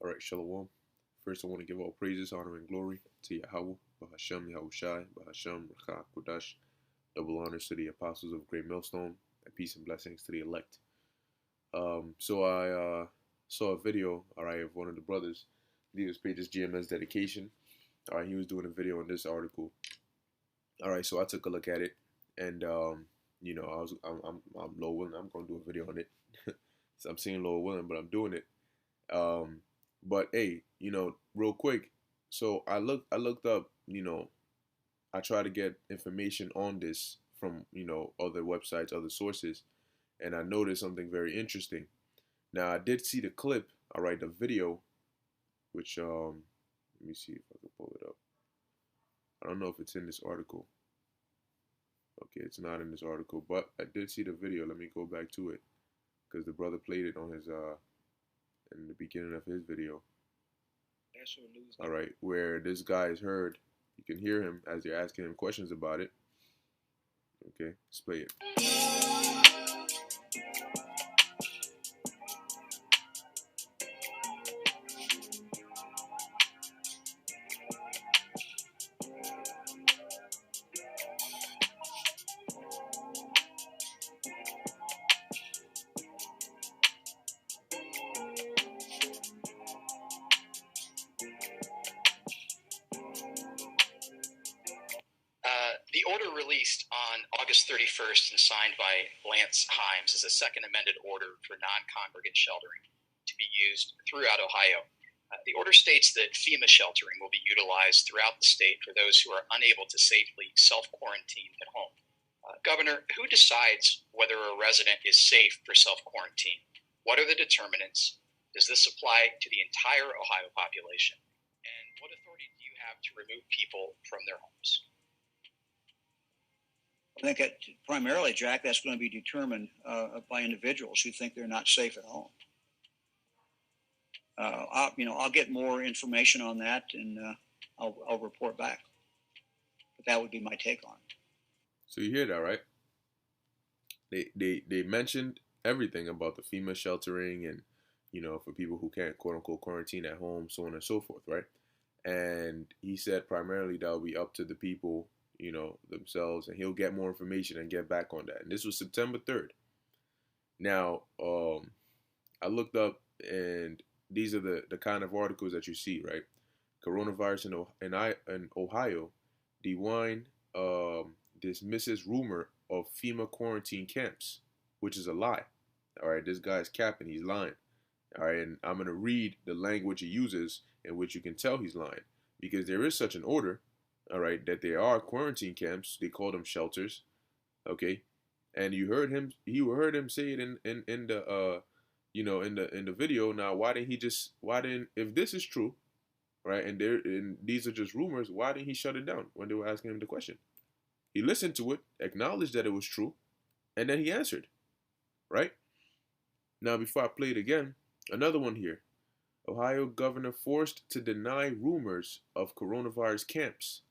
All right, Shalom. First, I want to give all praises, honor, and glory to Yahweh, Bahashem, Yahushai, Bahashem, Rakha, Kodash. Double honors to the apostles of Great Millstone, and peace and blessings to the elect. So I saw a video, all right, of one of the brothers. His page is GMS Dedication. All right, he was doing a video on this article. All right, so I took a look at it, and I'm low willing. I'm gonna do a video on it. So I'm seeing low willing, but I'm doing it. But hey, real quick. So I looked up. I try to get information on this from other websites, other sources, and I noticed something very interesting. Now I did see the clip. All right, the video, which let me see if I can pull it up. I don't know if it's in this article. Okay, it's not in this article, but I did see the video. Let me go back to it because the brother played it on his in the beginning of his video. All right, where this guy is heard. You can hear him as you're asking him questions about it. Okay, let's play it. The order released on August 31st and signed by Lance Himes is a second amended order for non-congregate sheltering to be used throughout Ohio. The order states that FEMA sheltering will be utilized throughout the state for those who are unable to safely self-quarantine at home. Governor, who decides whether a resident is safe for self-quarantine? What are the determinants? Does this apply to the entire Ohio population? And what authority do you have to remove people from their homes? I think primarily, Jack, that's going to be determined by individuals who think they're not safe at home. I'll get more information on that, and I'll report back. But that would be my take on it. So you hear that, right? They mentioned everything about the FEMA sheltering and for people who can't quote unquote quarantine at home, so on and so forth, right? And he said primarily that will be up to the people themselves, and he'll get more information and get back on that. And this was September 3rd. Now, I looked up, and these are the kind of articles that you see, right? Coronavirus in Ohio, DeWine dismisses rumor of FEMA quarantine camps, which is a lie. All right, this guy's capping, he's lying. All right, and I'm going to read the language he uses in which you can tell he's lying, because there is such an order. All right, that there are quarantine camps. They call them shelters. Okay, and you heard him. Say it in the in the video. Now, why didn't if this is true, right? And these are just rumors. Why didn't he shut it down when they were asking him the question? He listened to it, acknowledged that it was true, and then he answered. Right now, before I play it again, another one here. Ohio governor forced to deny rumors of coronavirus camps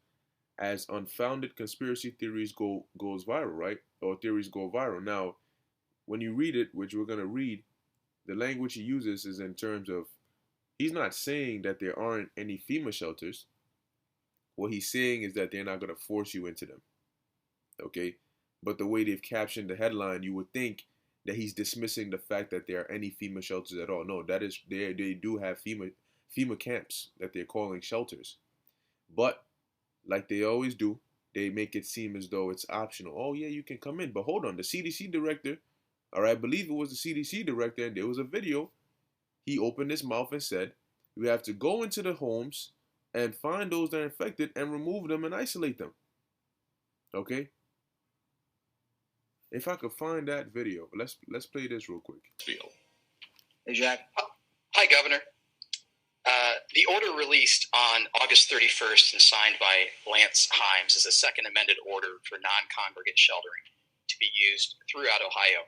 as unfounded conspiracy theories goes viral, right? Or theories go viral. Now, when you read it, which we're going to read, the language he uses is in terms of, he's not saying that there aren't any FEMA shelters. What he's saying is that they're not going to force you into them. Okay? But the way they've captioned the headline, you would think that he's dismissing the fact that there are any FEMA shelters at all. No, that is, they do have FEMA camps that they're calling shelters. But like they always do, they make it seem as though it's optional. Oh, yeah, you can come in. But hold on, the CDC director, all right, I believe it was the CDC director, and there was a video. He opened his mouth and said, we have to go into the homes and find those that are infected and remove them and isolate them. Okay? If I could find that video, let's play this real quick. Hey, Jack. Hi, Governor. The order released on August 31st and signed by Lance Himes is a second amended order for non-congregate sheltering to be used throughout Ohio.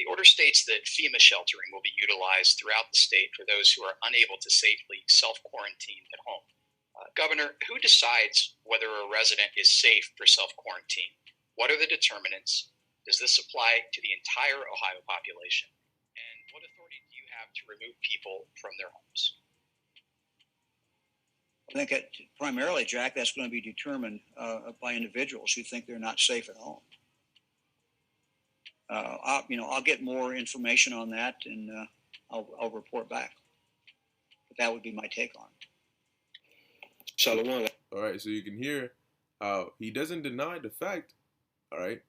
The order states that FEMA sheltering will be utilized throughout the state for those who are unable to safely self-quarantine at home. Governor, who decides whether a resident is safe for self-quarantine? What are the determinants? Does this apply to the entire Ohio population? And what authority do you have to remove people from their homes? I think primarily, Jack, that's going to be determined by individuals who think they're not safe at home. I'll get more information on that, and I'll report back. But that would be my take on it. Shalom. All right, so you can hear he doesn't deny the fact, all right,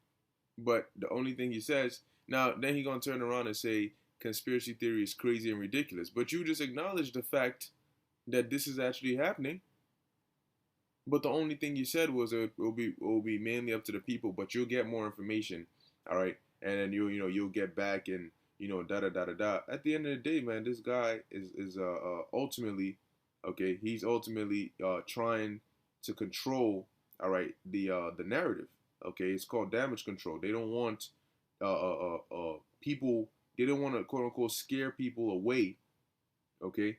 but the only thing he says, now then he gonna turn around and say conspiracy theory is crazy and ridiculous, but you just acknowledge the fact that this is actually happening. But the only thing you said was it will be mainly up to the people, but you'll get more information, all right, and then you'll get back and da da da da da. At the end of the day, man, this guy is ultimately, okay, he's ultimately trying to control, all right, the narrative. Okay, it's called damage control. They don't want people. They don't want to quote unquote scare people away. Okay,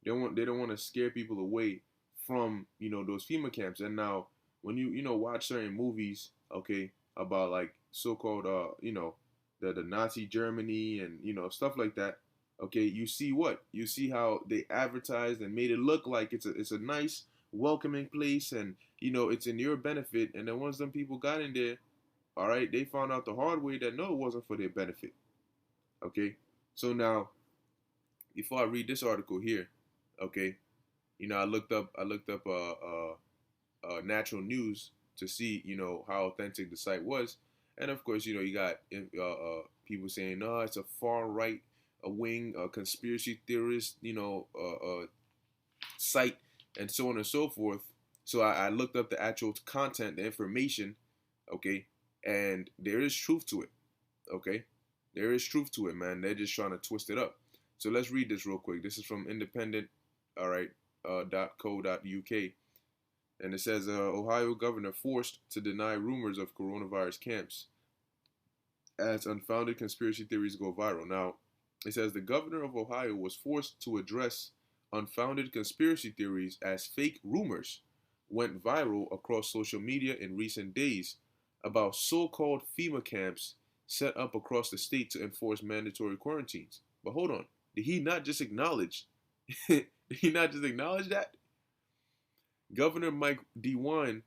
they don't want to scare people away from those FEMA camps. And now when you watch certain movies, okay, about like so-called the Nazi Germany and stuff like that, okay, you see how they advertised and made it look like it's a nice welcoming place, and it's in your benefit. And then once them people got in there, all right, they found out the hard way that no, it wasn't for their benefit. Okay, so now before I read this article here, okay, I looked up Natural News to see how authentic the site was, and of course you got people saying no, it's a far right wing conspiracy theorist site, and so on and so forth. So I looked up the actual content, the information, okay, and there is truth to it, okay, there is truth to it, man. They're just trying to twist it up. So let's read this real quick. This is from Independent, all right, .co.uk, and it says Ohio governor forced to deny rumors of coronavirus camps as unfounded conspiracy theories go viral. Now, it says the governor of Ohio was forced to address unfounded conspiracy theories as fake rumors went viral across social media in recent days about so-called FEMA camps set up across the state to enforce mandatory quarantines. But hold on, did he not just acknowledge? Did he not just acknowledge that? Governor Mike DeWine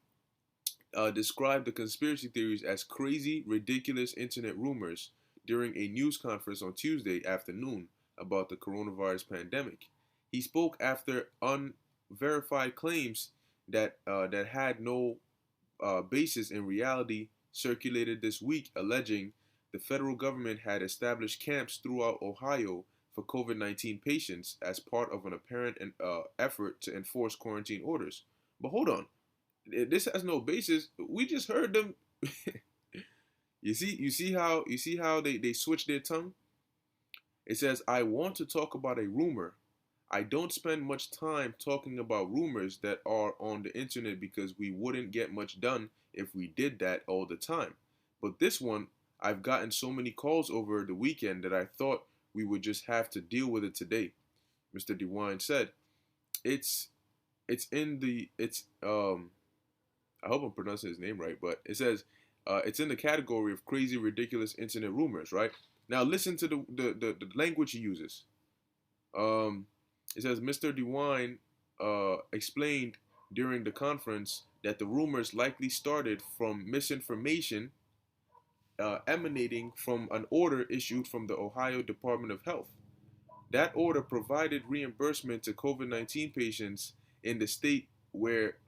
described the conspiracy theories as crazy, ridiculous internet rumors during a news conference on Tuesday afternoon about the coronavirus pandemic. He spoke after unverified claims that had no basis in reality circulated this week, alleging the federal government had established camps throughout Ohio for COVID-19 patients as part of an apparent effort to enforce quarantine orders. But hold on, this has no basis. We just heard them. You see how they switch their tongue? It says, I want to talk about a rumor. I don't spend much time talking about rumors that are on the internet because we wouldn't get much done if we did that all the time. But this one, I've gotten so many calls over the weekend that I thought we would just have to deal with it today. Mr. DeWine said, I hope I'm pronouncing his name right, but it says it's in the category of crazy, ridiculous internet rumors, right? Now listen to the language he uses. It says Mr. DeWine explained during the conference that the rumors likely started from misinformation emanating from an order issued from the Ohio Department of Health. That order provided reimbursement to COVID-19 patients in the state who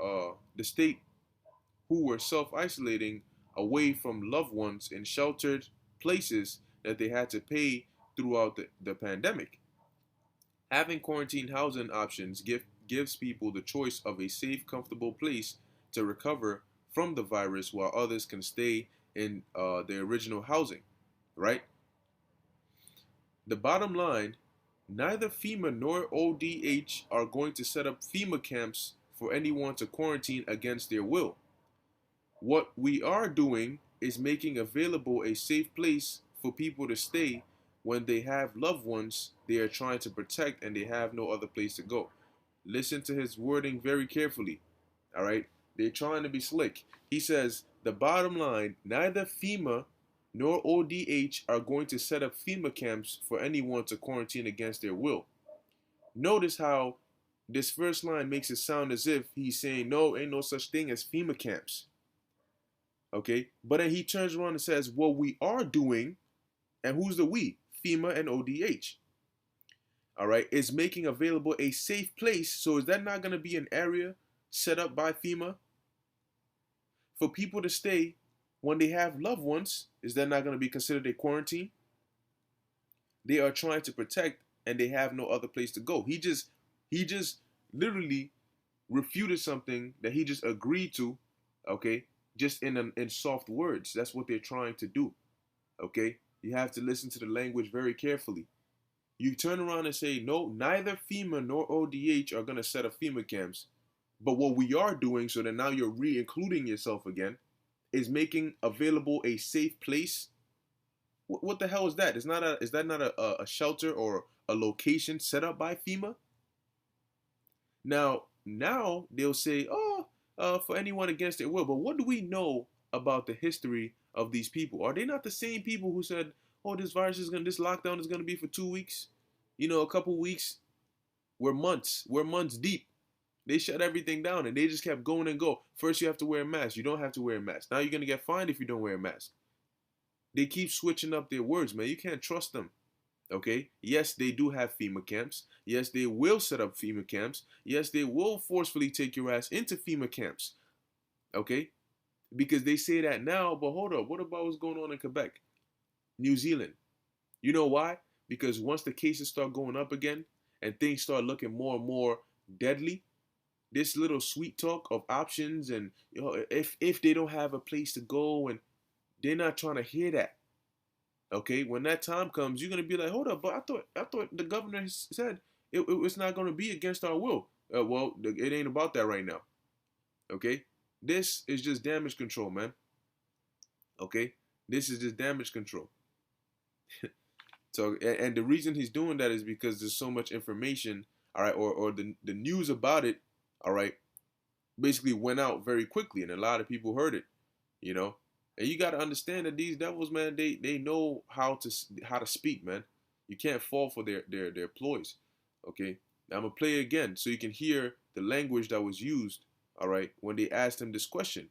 were self-isolating away from loved ones in sheltered places that they had to pay throughout the pandemic. Having quarantine housing options gives people the choice of a safe, comfortable place to recover from the virus while others can stay in their original housing, right? The bottom line, neither FEMA nor ODH are going to set up FEMA camps for anyone to quarantine against their will. What we are doing is making available a safe place for people to stay when they have loved ones they are trying to protect and they have no other place to go. Listen to his wording very carefully, all right? They're trying to be slick. He says, the bottom line, neither FEMA nor ODH are going to set up FEMA camps for anyone to quarantine against their will. Notice how this first line makes it sound as if he's saying, no, ain't no such thing as FEMA camps. Okay? But then he turns around and says, what we are doing, and who's the we? FEMA and ODH. All right? Is making available a safe place. So is that not going to be an area set up by FEMA for people to stay when they have loved ones? Is that not going to be considered a quarantine? They are trying to protect and they have no other place to go. He just literally refuted something that he just agreed to, okay? Just in soft words. That's what they're trying to do, okay? You have to listen to the language very carefully. You turn around and say, no, neither FEMA nor ODH are going to set up FEMA camps. But what we are doing, so that now you're re-including yourself again, is making available a safe place. What the hell is that? Is that not a shelter or a location set up by FEMA? Now they'll say, oh, for anyone against their will. But what do we know about the history of these people? Are they not the same people who said, oh, this lockdown is gonna be for 2 weeks? You know, a couple weeks. We're months deep. They shut everything down and they just kept going and go. First you have to wear a mask. You don't have to wear a mask. Now you're gonna get fined if you don't wear a mask. They keep switching up their words, man. You can't trust them. Okay? Yes, they do have FEMA camps. Yes, they will set up FEMA camps. Yes, they will forcefully take your ass into FEMA camps. Okay? Because they say that now, but hold up. What about what's going on in Quebec? New Zealand. You know why? Because once the cases start going up again and things start looking more and more deadly, this little sweet talk of options and, you know, if they don't have a place to go, and they're not trying to hear that. Okay, when that time comes, you're gonna be like, hold up, but I thought the governor said it's not gonna be against our will. Well, it ain't about that right now. Okay, this is just damage control, man. Okay, this is just damage control. So, and the reason he's doing that is because there's so much information, all right, or the news about it, all right, basically went out very quickly, and a lot of people heard it, you know. And you got to understand that these devils, man, they know how to speak, man. You can't fall for their ploys, okay? Now I'm gonna play it again so you can hear the language that was used, all right, when they asked him this question.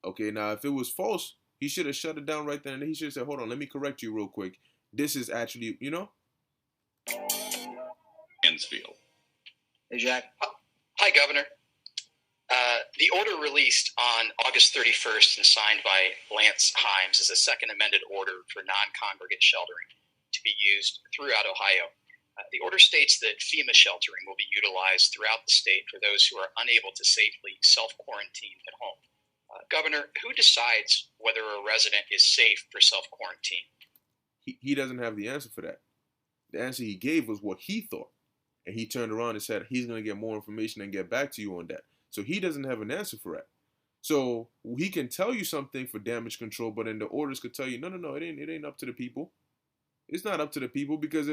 Okay, now if it was false, he should have shut it down right then, and he should have said, hold on, let me correct you real quick. This is actually, you know? Mansfield. Hey, Jack. Hi, Governor. The order released on August 31st and signed by Lance Himes is a second amended order for non-congregate sheltering to be used throughout Ohio. The order states that FEMA sheltering will be utilized throughout the state for those who are unable to safely self-quarantine at home. Governor, who decides whether a resident is safe for self-quarantine? He doesn't have the answer for that. The answer he gave was what he thought. And he turned around and said he's going to get more information and get back to you on that. So he doesn't have an answer for that. So he can tell you something for damage control, but then the orders could tell you, no, it ain't up to the people. It's not up to the people because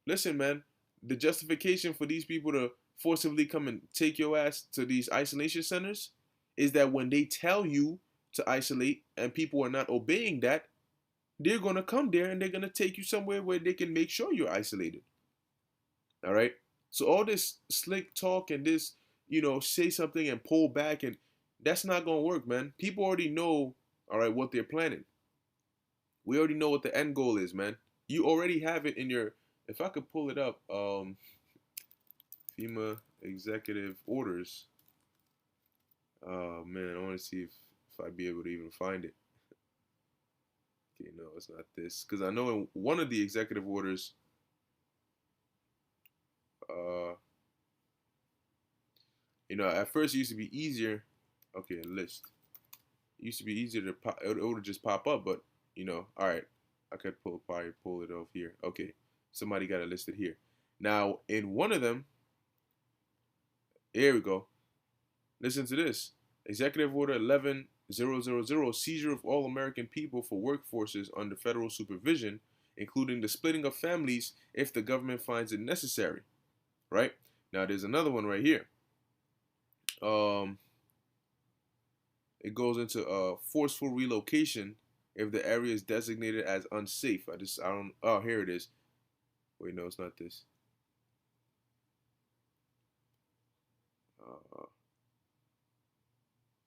listen, man, the justification for these people to forcibly come and take your ass to these isolation centers is that when they tell you to isolate and people are not obeying that, they're going to come there and they're going to take you somewhere where they can make sure you're isolated. All right? So all this slick talk and this, you know, say something and pull back, and that's not going to work, man. People already know, all right, what they're planning. We already know what the end goal is, man. You already have it in your, if I could pull it up, FEMA executive orders. Oh, man, I want to see if I'd be able to even find it. Okay, no, it's not this. Because I know in one of the executive orders, you know, at first it used to be easier. Okay, a list. It used to be easier to pop, it would just pop up, but you know, all right, I could probably pull it off here. Okay, somebody got it listed here. Now, in one of them, here we go. Listen to this. Executive Order 11000, seizure of all American people for workforces under federal supervision, including the splitting of families if the government finds it necessary. Right? Now, there's another one right here. It goes into forceful relocation if the area is designated as unsafe. Oh, here it is. Wait, no, it's not this.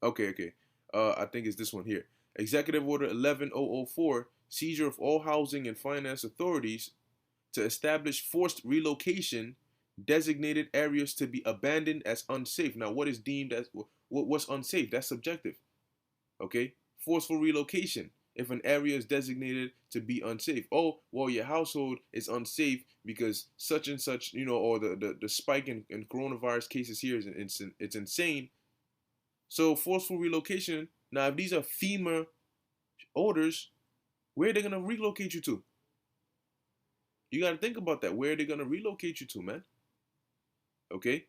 Okay. I think it's this one here. Executive Order 11004, seizure of all housing and finance authorities to establish forced relocation, designated areas to be abandoned as unsafe. Now, what is deemed as what's unsafe? That's subjective. Okay, forceful relocation. If an area is designated to be unsafe, oh well, your household is unsafe because such and such, or the spike in coronavirus cases here is it's insane. So forceful relocation. Now, if these are FEMA orders, where are they gonna relocate you to? You got to think about that. Where are they gonna relocate you to, man? Okay.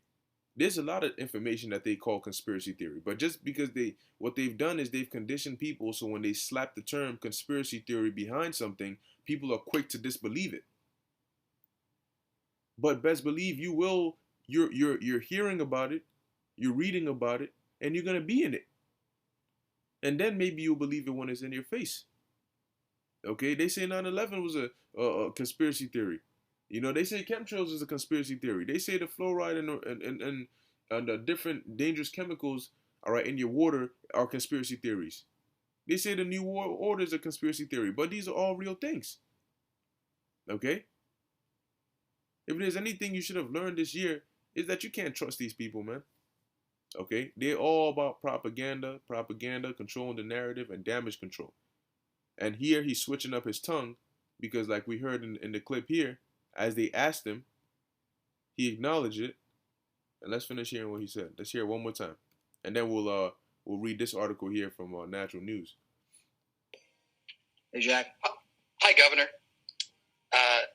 There's a lot of information that they call conspiracy theory, but just because what they've done is they've conditioned people so when they slap the term conspiracy theory behind something, people are quick to disbelieve it. But best believe you're hearing about it, you're reading about it, and you're gonna be in it. And then maybe you'll believe it when it's in your face. Okay, they say 9/11 was a conspiracy theory. They say chemtrails is a conspiracy theory. They say the fluoride and the different dangerous chemicals, all right, in your water are conspiracy theories. They say the New World Order is a conspiracy theory, but these are all real things. Okay? If there's anything you should have learned this year, is that you can't trust these people, man. Okay? They're all about propaganda, controlling the narrative, and damage control. And here he's switching up his tongue because, like we heard in the clip here, as they asked him, he acknowledged it. And let's finish hearing what he said. Let's hear it one more time, and then we'll read this article here from Natural News. Hey, Jack. Hi, Governor.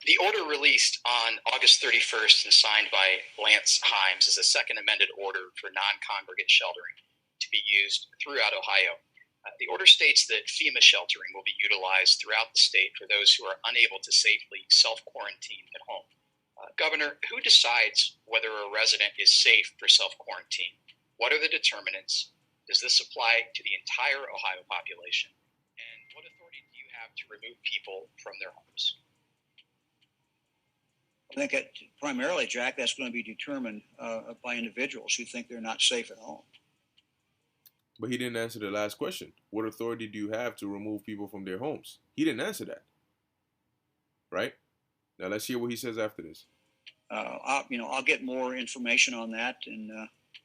The order released on August 31st and signed by Lance Himes is a second amended order for non-congregate sheltering to be used throughout Ohio. The order states that FEMA sheltering will be utilized throughout the state for those who are unable to safely self-quarantine at home. Governor, who decides whether a resident is safe for self-quarantine? What are the determinants? Does this apply to the entire Ohio population? And what authority do you have to remove people from their homes? I think primarily, Jack, that's going to be determined by individuals who think they're not safe at home. But he didn't answer the last question. What authority do you have to remove people from their homes? He didn't answer that. Right? Now let's hear what he says after this. I'll get more information on that, and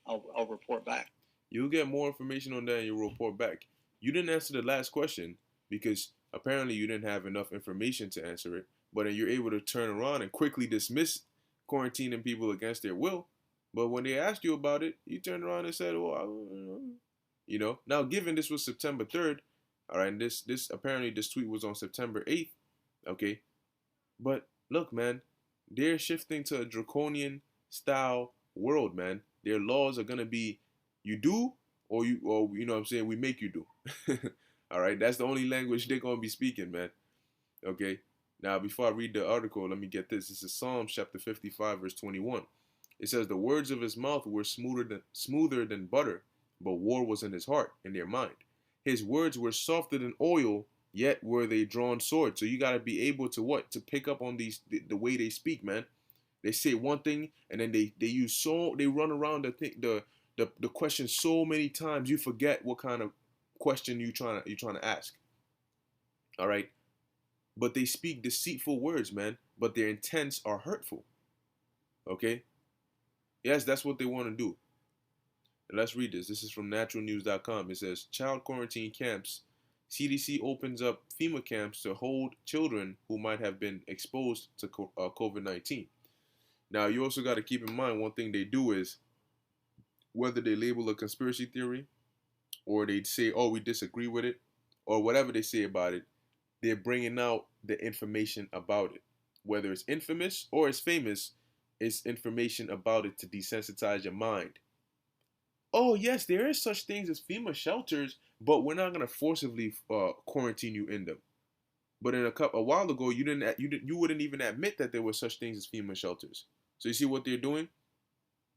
I'll report back. You'll get more information on that, and you'll report back. You didn't answer the last question because apparently you didn't have enough information to answer it. But then you're able to turn around and quickly dismiss quarantining people against their will. But when they asked you about it, you turned around and said, "Well, Now, given this was September 3rd, all right, and this apparently this tweet was on September 8th, okay. But look, man, they're shifting to a draconian style world, man. Their laws are gonna be you do or what I'm saying, we make you do. All right, that's the only language they're gonna be speaking, man. Okay. Now, before I read the article, let me get this. This is Psalms chapter 55, verse 21. It says, "The words of his mouth were smoother than butter, but war was in his heart, in their mind. His words were softer than oil, yet were they drawn swords." So you got to be able to what? To pick up on the way they speak, man. They say one thing, and then they run around the question so many times you forget what kind of question you're trying to ask. All right. But they speak deceitful words, man. But their intents are hurtful. Okay? Yes, that's what they want to do. And let's read this. This is from naturalnews.com. It says, child quarantine camps. CDC opens up FEMA camps to hold children who might have been exposed to COVID-19. Now, you also got to keep in mind one thing they do is whether they label a conspiracy theory or they say, oh, we disagree with it, or whatever they say about it, they're bringing out the information about it. Whether it's infamous or it's famous, it's information about it to desensitize your mind. Oh, yes, there is such things as FEMA shelters, but we're not going to forcibly quarantine you in them. But a while ago, you wouldn't even admit that there were such things as FEMA shelters. So you see what they're doing?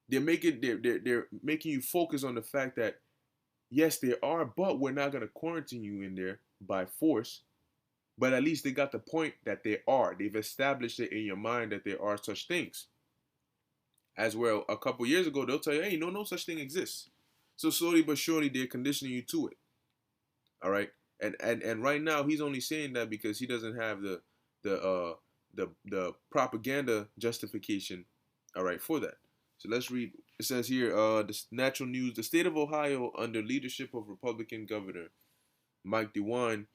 They're making you focus on the fact that yes, there are, but we're not going to quarantine you in there by force. But at least they got the point that there are. They've established it in your mind that there are such things. As well, a couple years ago, they'll tell you, hey, no such thing exists. So slowly but surely, they're conditioning you to it. All right, and right now, he's only saying that because he doesn't have the propaganda justification. All right, for that. So let's read. It says here, the natural news: the state of Ohio, under leadership of Republican Governor Mike DeWine,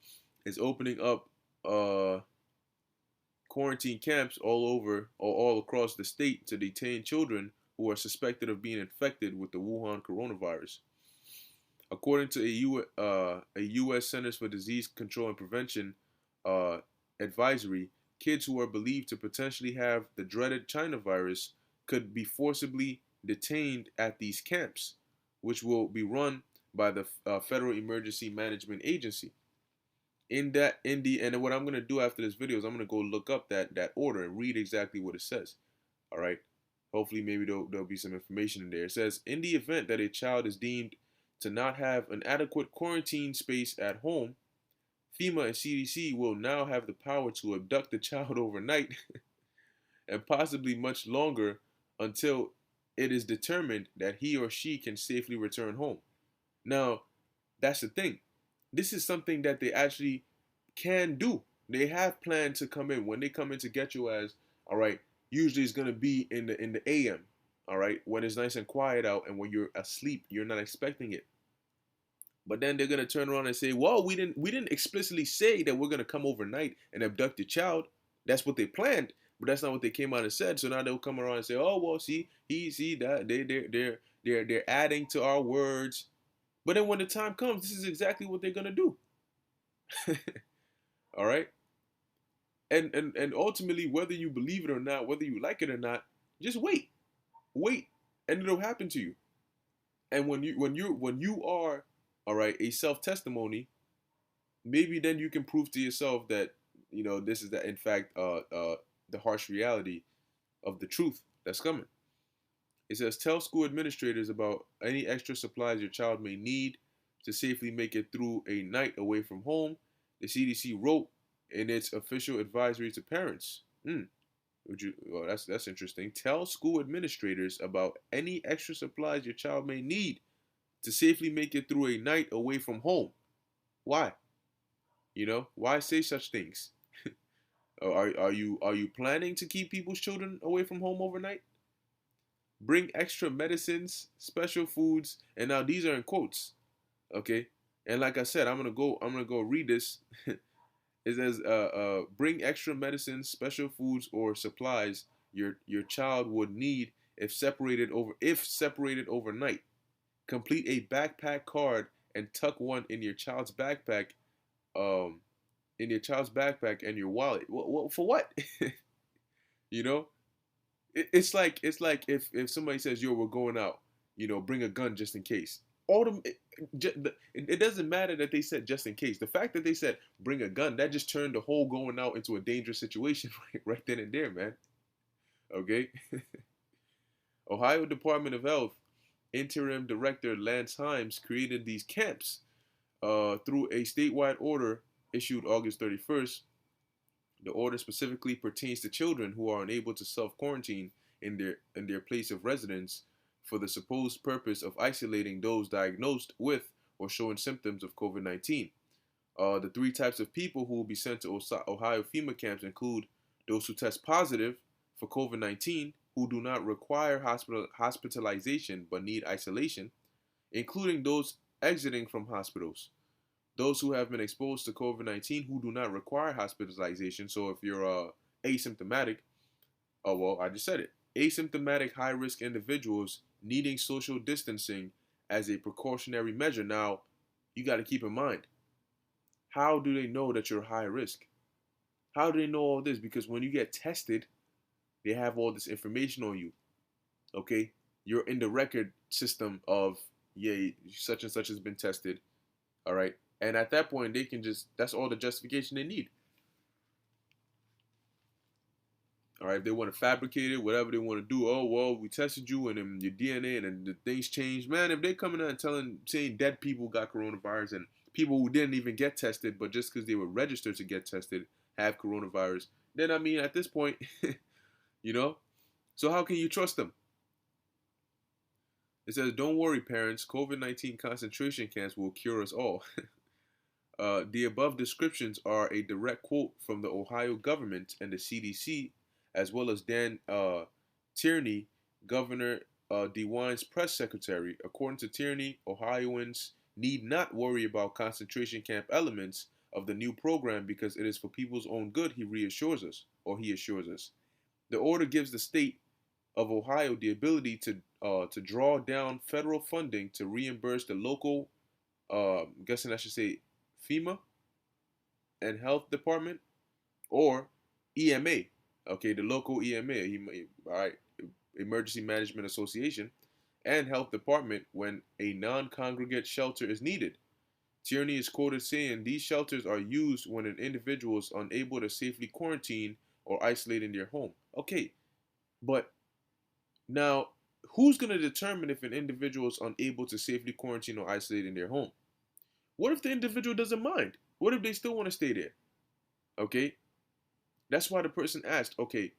is opening up quarantine camps all over or all across the state to detain children who are suspected of being infected with the Wuhan coronavirus. According to a U.S. Centers for Disease Control and Prevention advisory, kids who are believed to potentially have the dreaded China virus could be forcibly detained at these camps, which will be run by the Federal Emergency Management Agency. And what I'm gonna do after this video is I'm gonna go look up that order and read exactly what it says. All right. Hopefully, maybe there'll be some information in there. It says, in the event that a child is deemed to not have an adequate quarantine space at home, FEMA and CDC will now have the power to abduct the child overnight and possibly much longer until it is determined that he or she can safely return home. Now, that's the thing. This is something that they actually can do. They have planned to come in. When they come in to get your ass, all right, usually it's going to be in the AM, all right, when it's nice and quiet out, and when you're asleep, you're not expecting it. But then they're gonna turn around and say, "Well, we didn't explicitly say that we're gonna come overnight and abduct your child." That's what they planned, but that's not what they came out and said. So now they'll come around and say, "Oh, well, see that they're adding to our words." But then when the time comes, this is exactly what they're gonna do. All right, and ultimately, whether you believe it or not, whether you like it or not, just wait, and it'll happen to you. And when you are, all right, a self-testimony, maybe then you can prove to yourself that, this is in fact the harsh reality of the truth that's coming. It says, tell school administrators about any extra supplies your child may need to safely make it through a night away from home, the CDC wrote in its official advisory to parents. Well, that's interesting. Tell school administrators about any extra supplies your child may need to safely make it through a night away from home. Why? Why say such things? Are you planning to keep people's children away from home overnight? Bring extra medicines, special foods, and now these are in quotes. Okay? And like I said, I'm gonna go read this. It says, bring extra medicines, special foods, or supplies your child would need if separated overnight. Complete a backpack card and tuck one in your child's backpack, and your wallet. Well, for what? It's like if somebody says, "Yo, we're going out," bring a gun just in case. It doesn't matter that they said just in case. The fact that they said bring a gun, that just turned the whole going out into a dangerous situation right then and there, man. Okay. Ohio Department of Health Interim Director Lance Himes created these camps through a statewide order issued August 31st. The order specifically pertains to children who are unable to self-quarantine in their place of residence for the supposed purpose of isolating those diagnosed with or showing symptoms of COVID-19. The three types of people who will be sent to Ohio FEMA camps include those who test positive for COVID-19, who do not require hospitalization but need isolation, including those exiting from hospitals. Those who have been exposed to COVID-19 who do not require hospitalization. So if you're asymptomatic, I just said it. Asymptomatic high-risk individuals needing social distancing as a precautionary measure. Now, you got to keep in mind, how do they know that you're high risk? How do they know all this? Because when you get tested, they have all this information on you. Okay? You're in the record system of, such and such has been tested. All right? And at that point, they can that's all the justification they need. All right? If they want to fabricate it, whatever they want to do, oh, well, we tested you and then your DNA and then the things changed. Man, if they coming out and saying dead people got coronavirus and people who didn't even get tested, but just because they were registered to get tested have coronavirus, then, I mean, at this point, so how can you trust them? It says, "Don't worry, parents. COVID-19 concentration camps will cure us all." The above descriptions are a direct quote from the Ohio government and the CDC, as well as Dan Tierney, Governor DeWine's press secretary. According to Tierney, Ohioans need not worry about concentration camp elements of the new program because it is for people's own good, he reassures us, or he assures us. The order gives the state of Ohio the ability to draw down federal funding to reimburse the local, I'm guessing I should say FEMA and Health Department, or EMA. Okay, the local EMA, all right, Emergency Management Association, and Health Department when a non-congregate shelter is needed. Tierney is quoted saying these shelters are used when an individual is unable to safely quarantine or isolate in their home. Okay, but now who's going to determine if an individual is unable to safely quarantine or isolate in their home? What if the individual doesn't mind? What if they still want to stay there? Okay, that's why the person asked, okay,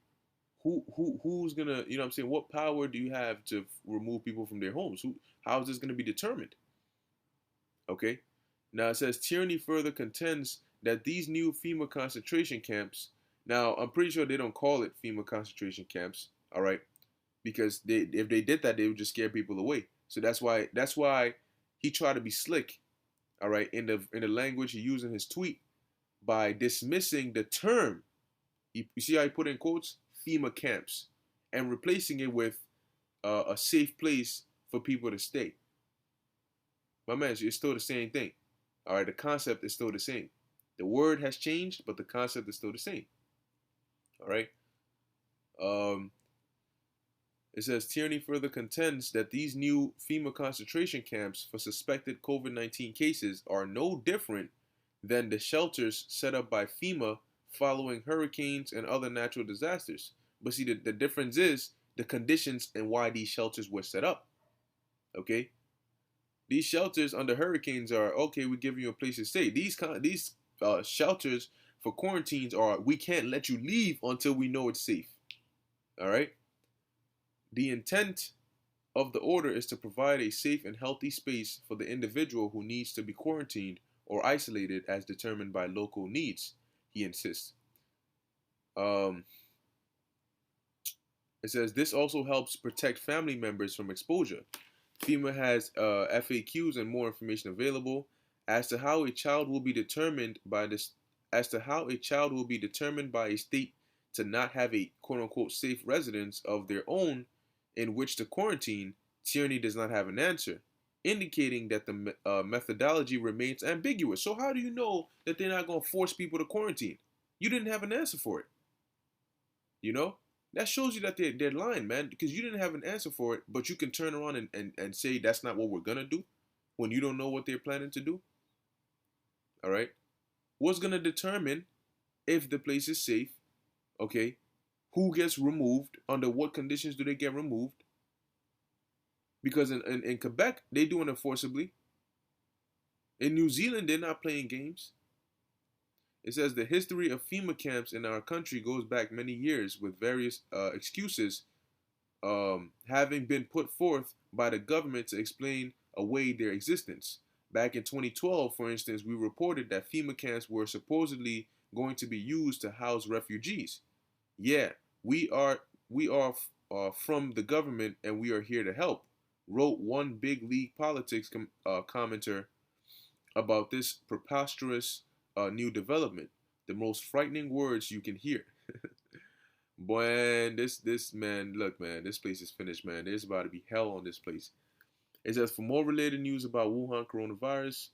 who's gonna, you know what I'm saying, what power do you have to remove people from their homes? How is this gonna be determined? Okay, now it says Tierney further contends that these new FEMA concentration camps, now I'm pretty sure they don't call it FEMA concentration camps, all right, because if they did that, they would just scare people away. So that's why he tried to be slick, all right, in the language he used in his tweet by dismissing the term. You see how he put in quotes FEMA camps and replacing it with a safe place for people to stay. My man, it's still the same thing. All right, the concept is still the same. The word has changed, but the concept is still the same. All right. It says Tierney further contends that these new FEMA concentration camps for suspected COVID-19 cases are no different than the shelters set up by FEMA following hurricanes and other natural disasters. But see, the difference is the conditions and why these shelters were set up. Okay? These shelters under hurricanes are, okay, we give you a place to stay. These shelters for quarantines are, we can't let you leave until we know it's safe. All right? The intent of the order is to provide a safe and healthy space for the individual who needs to be quarantined or isolated as determined by local needs, he insists. It says this also helps protect family members from exposure. FEMA has FAQs and more information available as to how a child will be determined by a state to not have a quote-unquote safe residence of their own in which to quarantine. Tierney does not have an answer, indicating that the methodology remains ambiguous. So how do you know that they're not going to force people to quarantine? You didn't have an answer for it. You know? That shows you that they're lying, man, because you didn't have an answer for it, but you can turn around and say that's not what we're going to do when you don't know what they're planning to do. All right? What's going to determine if the place is safe? Okay? Who gets removed? Under what conditions do they get removed? Because in Quebec, they do it enforceably. In New Zealand, they're not playing games. It says the history of FEMA camps in our country goes back many years with various excuses having been put forth by the government to explain away their existence. Back in 2012, for instance, we reported that FEMA camps were supposedly going to be used to house refugees. Yeah, we are from the government and we are here to help, wrote one big league politics commenter about this preposterous new development. The most frightening words you can hear. Boy, this man, look, man, this place is finished, man. There's about to be hell on this place. It says for more related news about Wuhan coronavirus,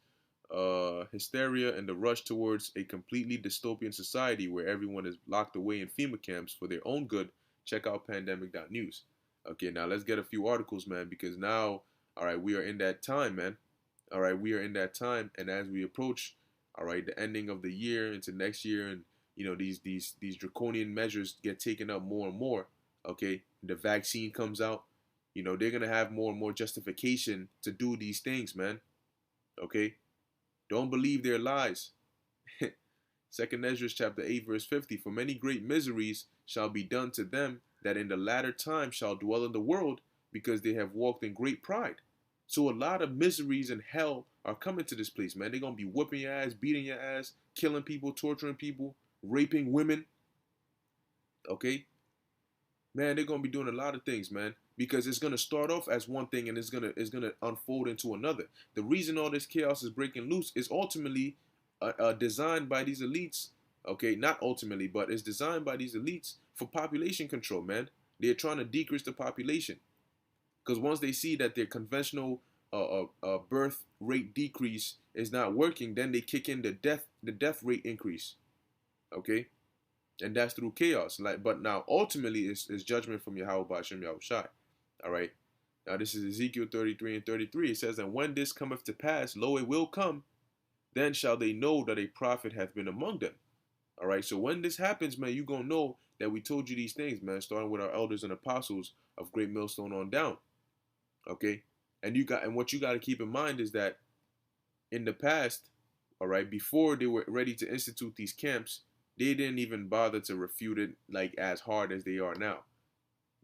hysteria, and the rush towards a completely dystopian society where everyone is locked away in FEMA camps for their own good, check out pandemic.news. Okay, now let's get a few articles, man, because now, all right, we are in that time, man. All right, we are in that time, and as we approach, all right, the ending of the year into next year, and you know these draconian measures get taken up more and more. Okay, the vaccine comes out, you know they're gonna have more and more justification to do these things, man. Okay, don't believe their lies. Second Ezra chapter 8 verse 50. For many great miseries shall be done to them that in the latter time shall dwell in the world, because they have walked in great pride. So a lot of miseries and hell are coming to this place, man. They're going to be whooping your ass, beating your ass, killing people, torturing people, raping women. Okay? Man, they're going to be doing a lot of things, man, because it's going to start off as one thing and it's going to unfold into another. The reason all this chaos is breaking loose is ultimately designed by these elites. Okay, not ultimately, but it's designed by these elites for population control, man. They're trying to decrease the population. Because once they see that their conventional birth rate decrease is not working, then they kick in the death rate increase. Okay, and that's through chaos. But now ultimately it's judgment from Yahweh Ba'ashem Yahushai. All right. Now this is Ezekiel 33 and 33. It says, "And when this cometh to pass, lo, it will come, then shall they know that a prophet hath been among them." All right. So when this happens, man, you gonna know that we told you these things, man. Starting with our elders and apostles of Great Millstone on down. Okay, and what you got to keep in mind is that in the past, all right, before they were ready to institute these camps, they didn't even bother to refute it like as hard as they are now.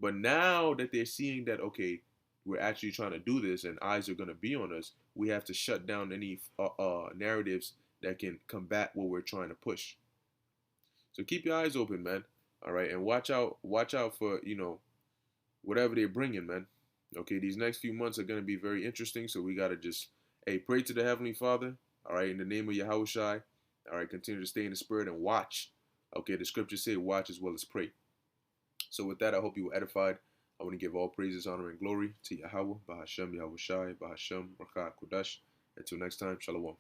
But now that they're seeing that, okay, we're actually trying to do this and eyes are going to be on us, we have to shut down any narratives that can combat what we're trying to push. So keep your eyes open, man. All right, and watch out for whatever they're bringing, man. Okay, these next few months are going to be very interesting, so we got to just, pray to the Heavenly Father, all right, in the name of Yahushai, all right, continue to stay in the Spirit and watch. Okay, the scriptures say watch as well as pray. So with that, I hope you were edified. I want to give all praises, honor, and glory to Yahweh, Bahashem Yahushai, Bahashem Baqar Kudash. Until next time, Shalom.